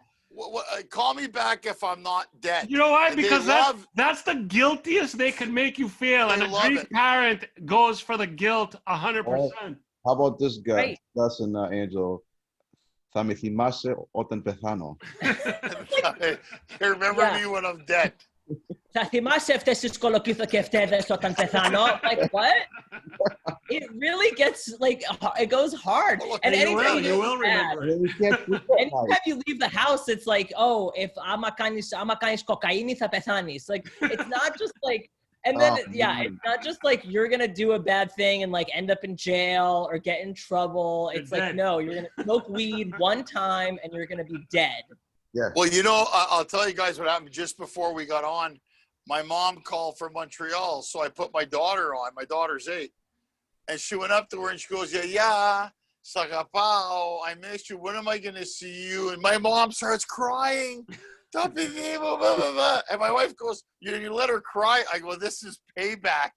Call me back if I'm not dead. You know why? Because that's the guiltiest they can make you feel. And a Greek parent goes for the guilt 100%. How about this guy, Gus and Angelo? Θα με θυμάσαι όταν πεθάνω. Remember me when I'm dead. Θα θυμάσαι αυτές τις κολοκυθοκευτέδες όταν πεθάνω. Like, what? It really gets, like, it goes hard. And anytime you will remember it. anytime you leave the house, it's like, oh, if άμα κάνεις κοκαίνη, θα πεθάνεις. Like, it's not just like, and then, it's not just like you're going to do a bad thing and like end up in jail or get in trouble. It's like, no, you're going to smoke weed one time and you're going to be dead. Yeah. Well, you know, I'll tell you guys what happened just before we got on. My mom called from Montreal, so I put my daughter on. My daughter's 8. And she went up to her and she goes, yeah, Sakapao, I missed you. When am I going to see you? And my mom starts crying. And my wife goes, you let her cry? I go, this is payback.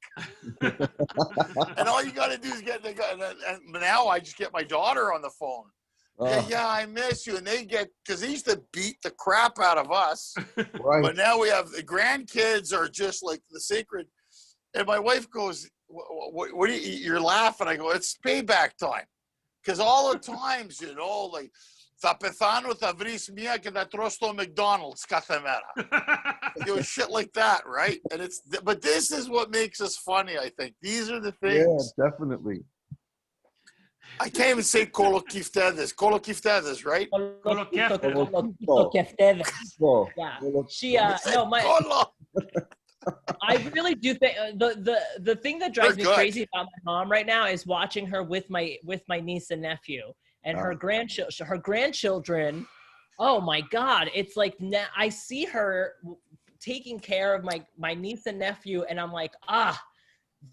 And all you got to do is get the guy. And now I just get my daughter on the phone. Yeah, I miss you. And they get, because they used to beat the crap out of us. Right. But now we have the grandkids are just like the sacred. And my wife goes, what do you're laughing? I go, it's payback time. Because all the times, you know, like, θα πεθάνω, θα βρεις μία και θα τρως στο McDonald's κάθε μέρα. You know, shit like that, right? And but this is what makes us funny, I think. These are the things. Yeah, definitely. I can't even say kolokiftedis. Kolokiftedis, right? Kolokiftedis. Yeah. I really do think the thing that drives me crazy about my mom right now is watching her with my niece and nephew and her grandchildren. Oh my God. It's like, I see her taking care of my niece and nephew and I'm like,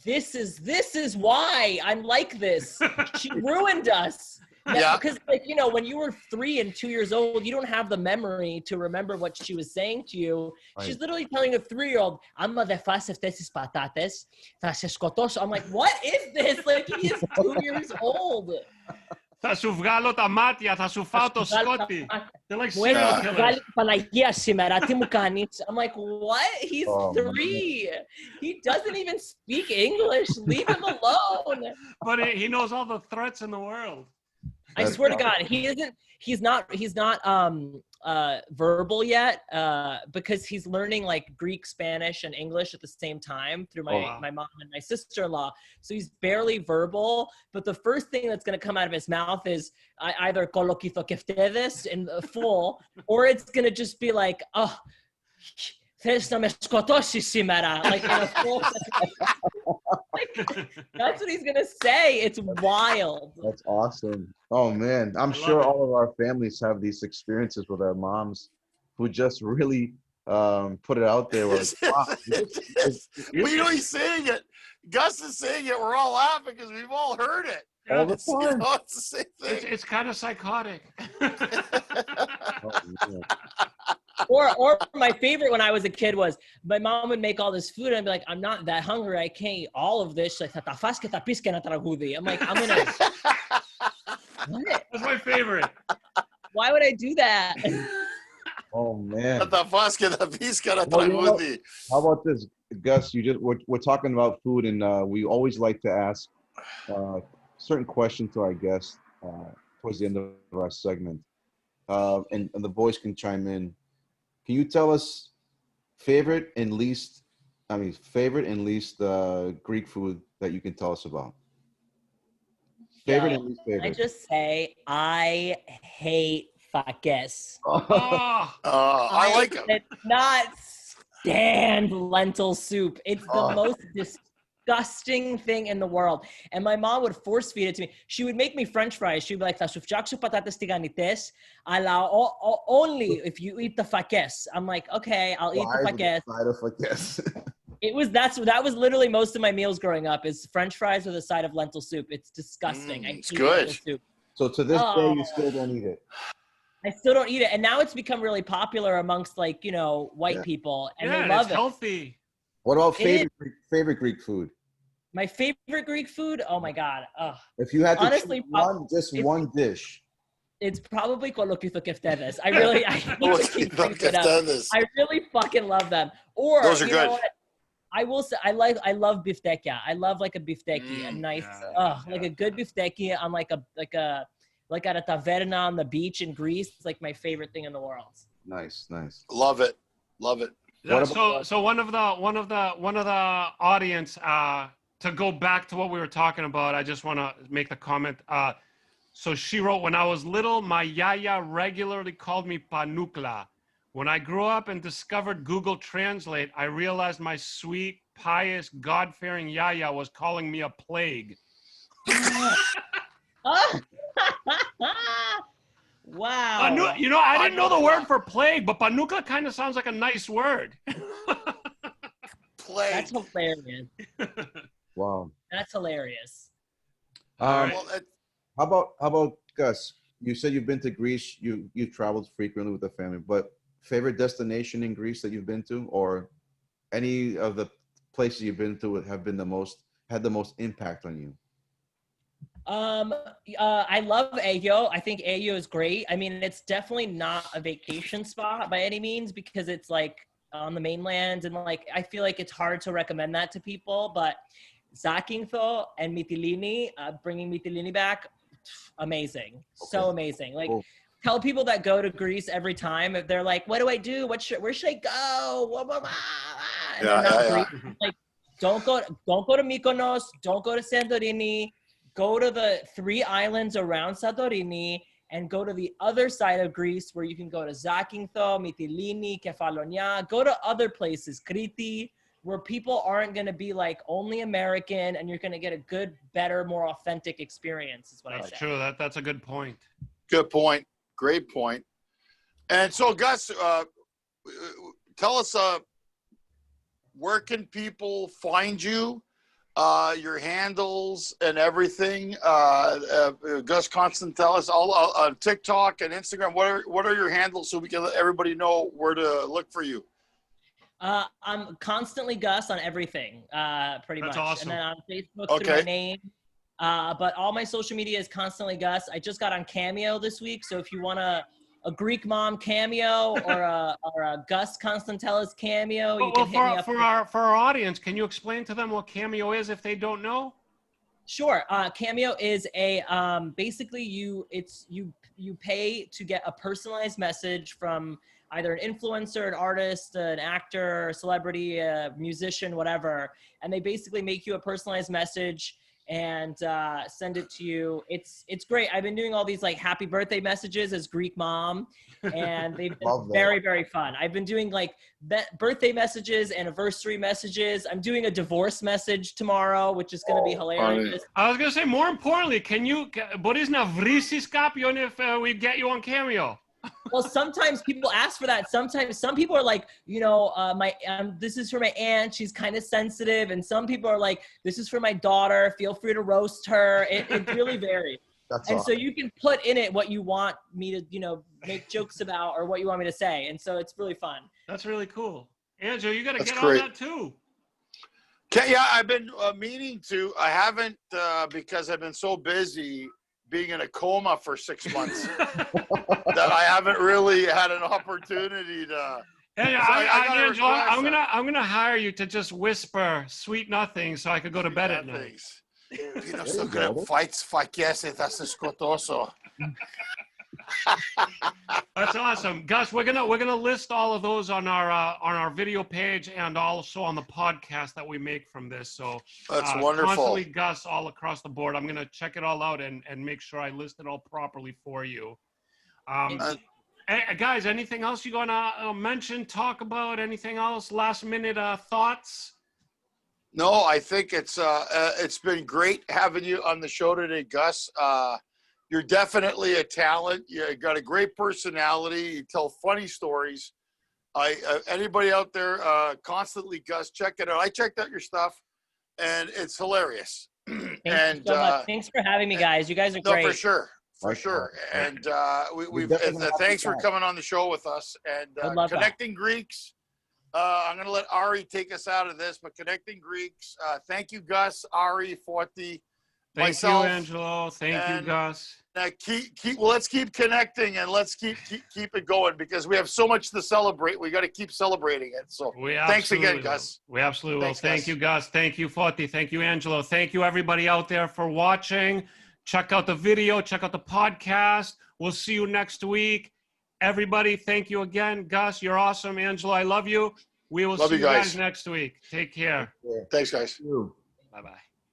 this is why I'm like this. She ruined us. Yeah. Because, like, you know, when you were 3 and 2 years old, you don't have the memory to remember what she was saying to you. Right. She's literally telling a 3-year-old, "Άμα δεν φας αυτές τις πατάτες, θα σε σκοτώσω." I'm like, what is this? Like, he is 2 years old. Θα σου βγάλω τα μάτια, θα σου φάω το σκότι. They're like Μου serial έχει βγάλει killers. Παναγία σήμερα, τι μου κάνεις? I'm like, what? He's 3. He doesn't even speak English. Leave him alone. But he knows all the threats in the world. I swear to God, he's not verbal yet, because he's learning like Greek, Spanish, and English at the same time through my mom and my sister-in-law. So he's barely verbal, but the first thing that's going to come out of his mouth is either kolokithokeftedes in full, or it's going to just be like, oh, θες να με σκοτώσεις σήμερα, like in a full like, that's what he's gonna say. It's wild. That's awesome. Oh man, I'm sure all of our families have these experiences with our moms who just really put it out there. Well, you know, he's saying it. Gus is saying it. We're all laughing because we've all heard it. All the time. You know, it's the same thing. It's kind of psychotic. Or my favorite when I was a kid was my mom would make all this food and I'd be like, I'm not that hungry, I can't eat all of this. Like, θα τα φας και θα πεις και ένα τραγούδι. I'm like, I'm gonna. What? That's my favorite. Why would I do that? Oh man. Θα τα φας και θα πεις και ένα τραγούδι. How about this, Gus? We're talking about food, and we always like to ask certain questions to our guests towards the end of our segment, and the boys can chime in. Can you tell us favorite and least Greek food that you can tell us about? Favorite and least favorite. I just say I hate fakes. I like them. It's not stand lentil soup. It's the most disgusting thing in the world. And my mom would force feed it to me. She would make me French fries. She'd be like, θα σου φτιάξω πατάτες τηγανιτές, αλλά only if you eat the fakes. I'm like, okay, I'll eat the fakes. That was literally most of my meals growing up is French fries with a side of lentil soup. It's disgusting. It's good. Lentil soup. So to this day, you still don't eat it. I still don't eat it. And now it's become really popular amongst, like, you know, white people. And they love it's healthy. What about favorite Greek food? My favorite Greek food? Oh my God. If you had to honestly choose one dish. It's probably kolokithokeftedes. I hate to keep bringing it up. I really fucking love them. Or those are good. Know what? I will say I love biftekia. I love like a bifteki, a nice like a good bifteki on like a like at a taverna on the beach in Greece. It's like my favorite thing in the world. Nice, nice. Love it. Love it. So one of the audience, to go back to what we were talking about, I just want to make the comment. So she wrote, when I was little, my yaya regularly called me panukla. When I grew up and discovered Google Translate, I realized my sweet, pious, God-fearing yaya was calling me a plague. Wow. You know, I didn't know the word for plague, but panukla kind of sounds like a nice word. Plague. That's hilarious. Wow. That's hilarious. Well, How about Gus? You said you've been to Greece. You've traveled frequently with the family, but favorite destination in Greece that you've been to, or any of the places you've been to had the most impact on you? I love Ayo. I think Ayo is great. I mean, it's definitely not a vacation spot by any means because it's like on the mainland, and like I feel like it's hard to recommend that to people. But Zakynthos and Mytilene, bringing Mytilene back, amazing, so amazing. Like, tell people that go to Greece every time if they're like, "What do I do? Where should I go?" Blah, blah, blah. And they're not Greek. Like, don't go to Mykonos. Don't go to Santorini. Go to the 3 islands around Santorini and go to the other side of Greece where you can go to Zakynthos, Mytilene, Kefalonia. Go to other places, Crete, where people aren't going to be like only American, and you're going to get a good, better, more authentic experience is what I say. That's true. That's a good point. Good point. Great point. And so, Gus, tell us, where can people find you? Your handles and everything. Gus Constantellis, all on TikTok and Instagram. What are your handles so we can let everybody know where to look for you? I'm constantly Gus on everything, pretty much. That's awesome. And then on Facebook, through my name. But all my social media is constantly Gus. I just got on Cameo this week, so if you want a Greek mom cameo or a Gus Constantellis cameo, you can hit me up. For our audience, can you explain to them what Cameo is if they don't know? Sure. Cameo is a basically you pay to get a personalized message from either an influencer, an artist, an actor, a celebrity, a musician, whatever, and they basically make you a personalized message and send it to you. It's great. I've been doing all these like happy birthday messages as Greek mom, and they've been very, very fun. I've been doing like birthday messages, anniversary messages. I'm doing a divorce message tomorrow, which is going to be hilarious. I was going to say, more importantly, Boris na vrisis kapion if we get you on Cameo? Well, sometimes people ask for that. Sometimes some people are like, you know, this is for my aunt. She's kind of sensitive. And some people are like, this is for my daughter. Feel free to roast her. It really varies. So you can put in it what you want me to, you know, make jokes about or what you want me to say. And so it's really fun. That's really cool. Angelo, you got to get on that too. Yeah, I've been meaning to. I haven't because I've been so busy being in a coma for 6 months that I haven't really had an opportunity to. Hey, Angelo, I'm gonna hire you to just whisper sweet nothing so I could go to bed at night. So good. Fights, that's scotoso. That's awesome, Gus. We're gonna list all of those on our video page and also on the podcast that we make from this. So that's wonderful. Constantly Gus all across the board. I'm gonna check it all out and make sure I list it all properly for you. Guys, anything else you gonna mention? Talk about anything else? Last minute thoughts? No, I think it's been great having you on the show today, Gus. You're definitely a talent. You got a great personality. You tell funny stories. Anybody out there, constantly Gus, check it out. I checked out your stuff, and it's hilarious. Thank you so much. Thanks for having me, guys. You guys are great. No, for sure. And thanks for coming on the show with us. And Connecting Greeks. I'm going to let Ari take us out of this, but Connecting Greeks. Thank you, Gus, Ari, Forti. Thank you, Angelo. Thank you, Gus. Let's keep connecting and let's keep it going because we have so much to celebrate. We got to keep celebrating it. So thanks again, Gus. We absolutely will. Thank you, Gus. Thank you, Forti. Thank you, Angelo. Thank you, everybody out there for watching. Check out the video. Check out the podcast. We'll see you next week. Everybody, thank you again. Gus, you're awesome. Angela, I love you. We will see you guys next week. Take care. Thanks, guys. Bye-bye.